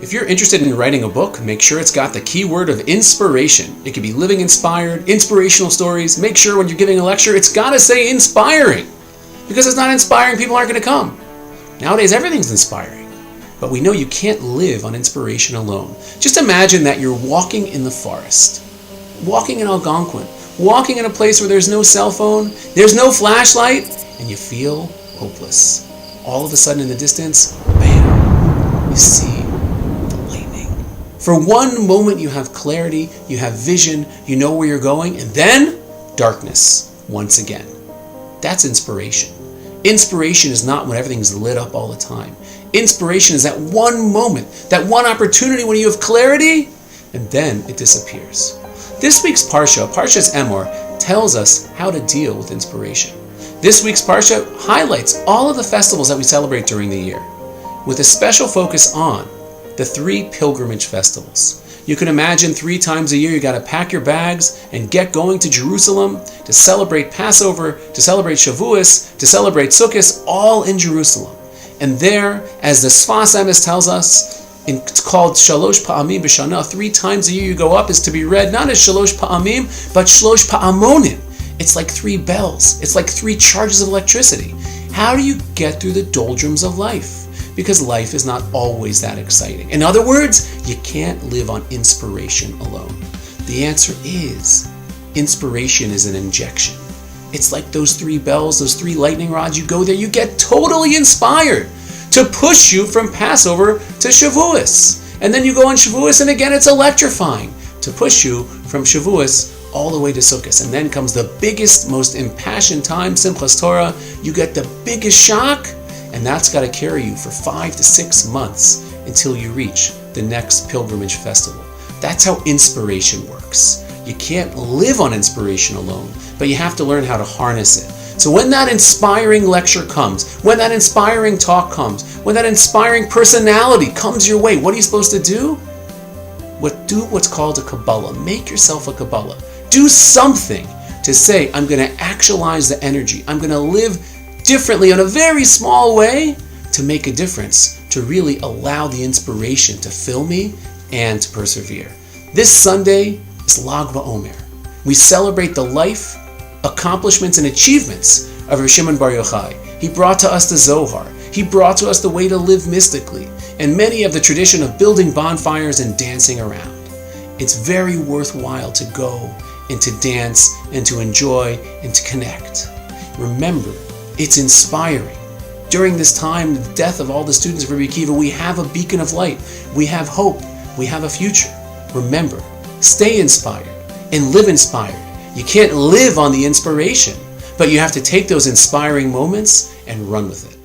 If you're interested in writing a book, make sure it's got the keyword of inspiration. It could be living inspired, inspirational stories. Make sure when you're giving a lecture, it's got to say inspiring. Because it's not inspiring, people aren't going to come. Nowadays, everything's inspiring. But we know you can't live on inspiration alone. Just imagine that you're walking in the forest, walking in Algonquin, walking in a place where there's no cell phone, there's no flashlight, and you feel hopeless. All of a sudden in the distance, bam, you see the lightning. For one moment you have clarity, you have vision, you know where you're going, and then darkness once again. That's inspiration. Inspiration is not when everything's lit up all the time. Inspiration is that one moment, that one opportunity when you have clarity, and then it disappears. This week's Parsha, Parshas Emor, tells us how to deal with inspiration. This week's Parsha highlights all of the festivals that we celebrate during the year, with a special focus on the 3 pilgrimage festivals. You can imagine 3 times a year you got to pack your bags and get going to Jerusalem to celebrate Passover, to celebrate Shavuos, to celebrate Sukkot, all in Jerusalem. And there, as the Sfas Emes tells us, it's called Shalosh Pa'amim B'Shana. 3 times a year you go up is to be read not as Shalosh Pa'amim, but Shlosh Pa'amonim. It's like 3 bells. It's like 3 charges of electricity. How do you get through the doldrums of life? Because life is not always that exciting. In other words, you can't live on inspiration alone. The answer is, inspiration is an injection. It's like those 3 bells, those 3 lightning rods. You go there, you get totally inspired to push you from Passover to Shavuos. And then you go on Shavuos, and again it's electrifying to push you from Shavuos all the way to Sukkot. And then comes the biggest, most impassioned time, Simchas Torah. You get the biggest shock, and that's got to carry you for 5 to 6 months until you reach the next pilgrimage festival. That's how inspiration works. You can't live on inspiration alone, but you have to learn how to harness it. So when that inspiring lecture comes, when that inspiring talk comes, when that inspiring personality comes your way, what are you supposed to do? Do what's called a Kabbalah. Make yourself a Kabbalah. Do something to say, I'm going to actualize the energy. I'm going to live differently in a very small way to make a difference, to really allow the inspiration to fill me and to persevere. This Sunday is Lag BaOmer. We celebrate the life, accomplishments, and achievements of Rav Shimon Bar Yochai. He brought to us the Zohar. He brought to us the way to live mystically, and many of the tradition of building bonfires and dancing around. It's very worthwhile to go and to dance and to enjoy and to connect. Remember, it's inspiring. During this time, the death of all the students of Rabbi Akiva, we have a beacon of light. We have hope. We have a future. Remember, stay inspired and live inspired. You can't live on the inspiration, but you have to take those inspiring moments and run with it.